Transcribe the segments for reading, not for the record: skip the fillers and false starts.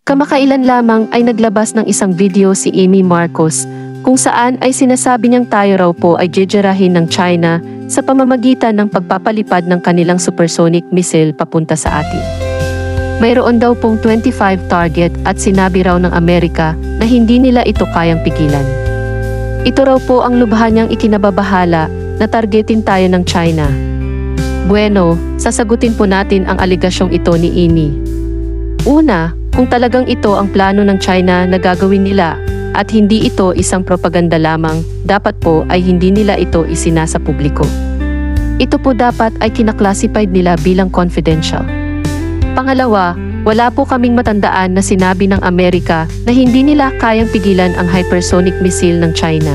Kamakailan lamang ay naglabas ng isang video si Amy Marcos kung saan ay sinasabi niyang tayo raw po ay jejerahin ng China sa pamamagitan ng pagpapalipad ng kanilang supersonic missile papunta sa atin. Mayroon daw pong 25 target at sinabi raw ng Amerika na hindi nila ito kayang pigilan. Ito raw po ang lubhan niyang ikinababahala na targetin tayo ng China. Bueno, sasagutin po natin ang aligasyong ito ni Amy. Una, kung talagang ito ang plano ng China na gagawin nila at hindi ito isang propaganda lamang, dapat po ay hindi nila ito isinasa publiko. Ito po dapat ay kinaklasify nila bilang confidential. Pangalawa, wala po kaming matandaan na sinabi ng Amerika na hindi nila kayang pigilan ang hypersonic missile ng China.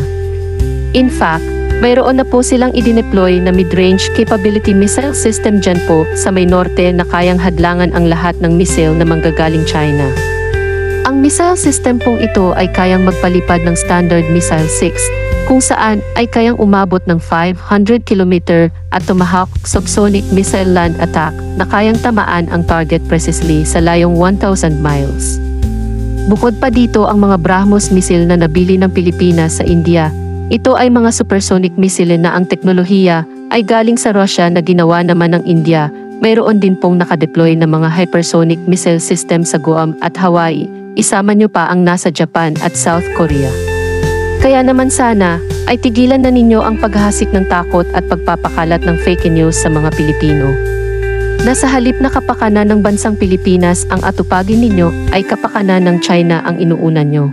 In fact, mayroon na po silang idineploy na mid-range capability missile system dyan po sa may norte na kayang hadlangan ang lahat ng missile na manggagaling China. Ang missile system pong ito ay kayang magpalipad ng Standard Missile 6, kung saan ay kayang umabot ng 500 km at Tomahawk subsonic missile land attack na kayang tamaan ang target precisely sa layong 1,000 miles. Bukod pa dito ang mga BrahMos missile na nabili ng Pilipinas sa India. Ito ay mga supersonic missile na ang teknolohiya ay galing sa Russia na ginawa naman ng India. Mayroon din pong nakadeploy na mga hypersonic missile system sa Guam at Hawaii. Isama nyo pa ang nasa Japan at South Korea. Kaya naman sana ay tigilan na ninyo ang paghahasik ng takot at pagpapakalat ng fake news sa mga Pilipino. Nasa halip na kapakanan ng bansang Pilipinas ang atupagin ninyo ay kapakanan ng China ang inuunan nyo.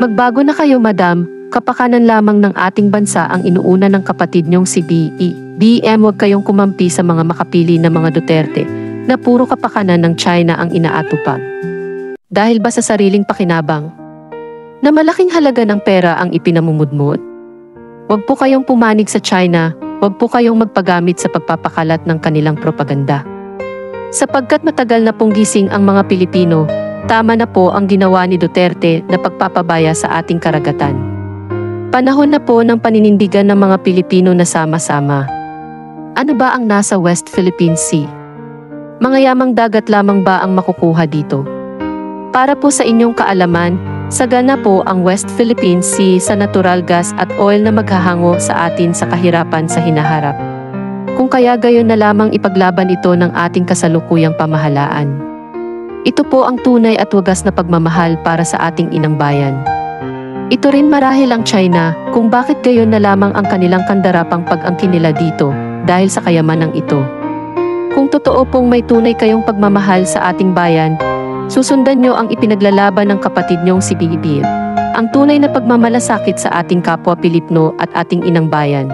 Magbago na kayo, madam. Kapakanan lamang ng ating bansa ang inuuna ng kapatid niyong si BM. Huwag kayong kumampi sa mga makapili na mga Duterte na puro kapakanan ng China ang inaatupag. Dahil ba sa sariling pakinabang? Na malaking halaga ng pera ang ipinamumudmod? Huwag po kayong pumanig sa China, huwag po kayong magpagamit sa pagpapakalat ng kanilang propaganda. Sapagkat matagal na pong gising ang mga Pilipino, tama na po ang ginawa ni Duterte na pagpapabaya sa ating karagatan. Panahon na po ng paninindigan ng mga Pilipino na sama-sama. Ano ba ang nasa West Philippine Sea? Mga yamang dagat lamang ba ang makukuha dito? Para po sa inyong kaalaman, sagana po ang West Philippine Sea sa natural gas at oil na maghahango sa atin sa kahirapan sa hinaharap. Kung kaya gayon na lamang ipaglaban ito ng ating kasalukuyang pamahalaan. Ito po ang tunay at wagas na pagmamahal para sa ating inang bayan. Ito rin marahil ang China kung bakit gayon na lamang ang kanilang kandarapang pag-angkin nila dito dahil sa kayamanang ito. Kung totoo pong may tunay kayong pagmamahal sa ating bayan, susundan nyo ang ipinaglalaban ng kapatid nyong si BBM, ang tunay na pagmamalasakit sa ating kapwa Pilipino at ating inang bayan.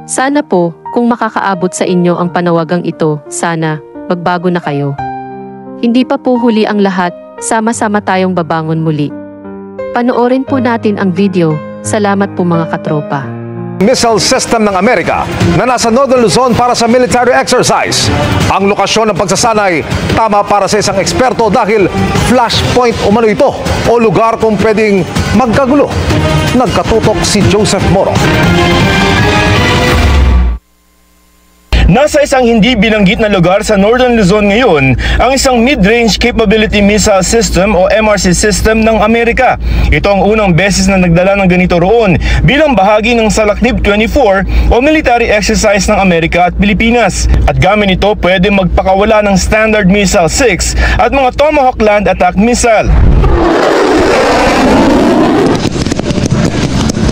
Sana po, kung makakaabot sa inyo ang panawagang ito, sana, magbago na kayo. Hindi pa po huli ang lahat, sama-sama tayong babangon muli. Panoorin po natin ang video. Salamat po mga katropa. Missile system ng Amerika na nasa Northern Luzon para sa military exercise. Ang lokasyon ng pagsasanay tama para sa isang eksperto dahil flashpoint umano ito o lugar kung pwedeng magkagulo. Nagkatutok si Joseph Moro. Nasa isang hindi binanggit na lugar sa Northern Luzon ngayon ang isang Mid-Range Capability Missile System o MRC system ng Amerika. Ito ang unang beses na nagdala ng ganito roon bilang bahagi ng Salaknib 24 o military exercise ng Amerika at Pilipinas. At gamit ito pwede magpakawala ng Standard Missile 6 at mga Tomahawk land attack missile.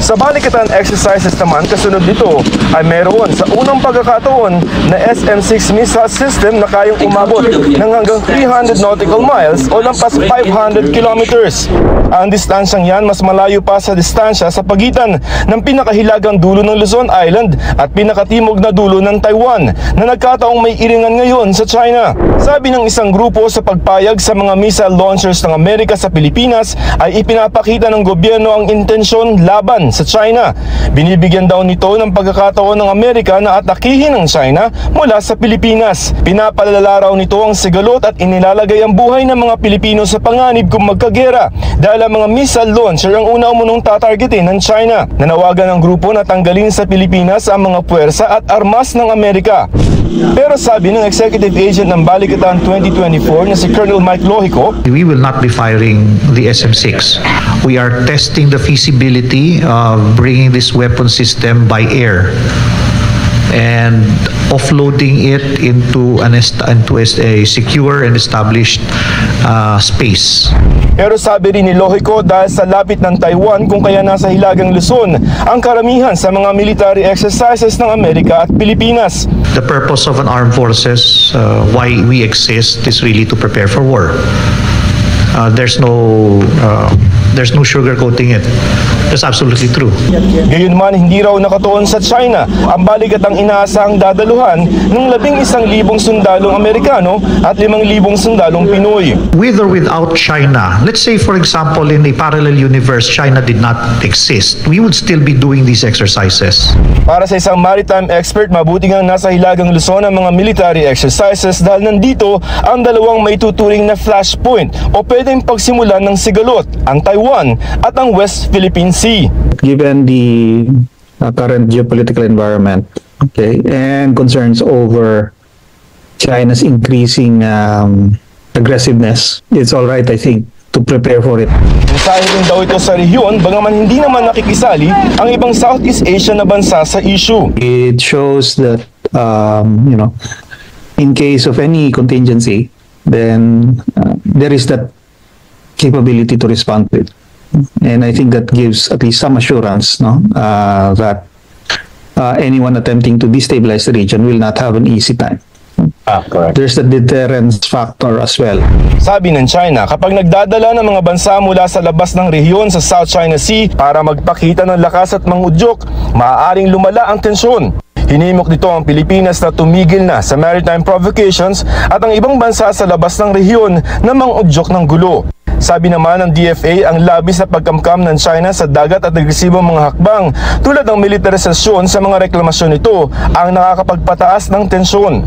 Sa balikatan exercises naman kasunod nito ay meron sa unang pagkakataon na SM-6 missile system na kayang umabot ng hanggang 300 nautical miles o lampas 500 kilometers. Ang distansyang yan mas malayo pa sa distansya sa pagitan ng pinakahilagang dulo ng Luzon Island at pinakatimog na dulo ng Taiwan na nagkataong may iringan ngayon sa China. Sabi ng isang grupo sa pagpayag sa mga missile launchers ng Amerika sa Pilipinas ay ipinapakita ng gobyerno ang intensyon laban sa China. Binibigyan daw nito ng pagkakataon ng Amerika na atakihin ang China mula sa Pilipinas. Pinapalala raw nito ang sigalot at inilalagay ang buhay ng mga Pilipino sa panganib kung magkagera dahil ang mga missile launcher ang una umunong tatargetin ng China. Nanawagan ng grupo na tanggalin sa Pilipinas ang mga puwersa at armas ng Amerika. Pero sabi ng executive agent ng Balikatan 2024 na si Colonel Mike Lohico, we will not be firing the SM-6. We are testing the feasibility of bringing this weapon system by air and offloading it into a secure and established space. Pero sabi rin ni Lohico dahil sa lapit ng Taiwan kung kaya nasa Hilagang Luzon ang karamihan sa mga military exercises ng Amerika at Pilipinas. The purpose of an armed forces, why we exist, is really to prepare for war. There's no sugarcoating it. That's absolutely true. Gayunman, hindi raw nakatuon sa China ang Balikatang inaasahang dadaluhan ng 11,000 sundalong Amerikano at 5,000 sundalong Pinoy. With or without China, let's say for example in a parallel universe, China did not exist, we would still be doing these exercises. Para sa isang maritime expert, mabuti nga nasa Hilagang Luzon ang mga military exercises dahil nandito ang dalawang maituturing na flashpoint o pwedeng pagsimulan ng sigalot, ang Taiwan at ang West Philippine Sea. Given the current geopolitical environment, okay, and concerns over China's increasing aggressiveness, it's all right, I think, to prepare for it. Mensahe rin daw ito sa rehiyon, bagaman hindi naman nakikisali ang ibang Southeast Asian na bansa sa issue. It shows that, in case of any contingency, then there is that capability to respond to it. And I think that gives at least some assurance, that anyone attempting to destabilize the region will not have an easy time. Correct. There's the deterrence factor as well. Sabi ng China, kapag nagdadala ng mga bansa mula sa labas ng rehiyon sa South China Sea para magpakita ng lakas at mangudyok, maaaring lumala ang tensyon. Hinimok nito ang Pilipinas na tumigil na sa maritime provocations at ang ibang bansa sa labas ng rehiyon na mangudyok ng gulo. Sabi naman ng DFA, ang labis na pagkamkam ng China sa dagat at agresibong mga hakbang tulad ng militarisasyon sa mga reklamasyon nito ang nakakapagpataas ng tensyon.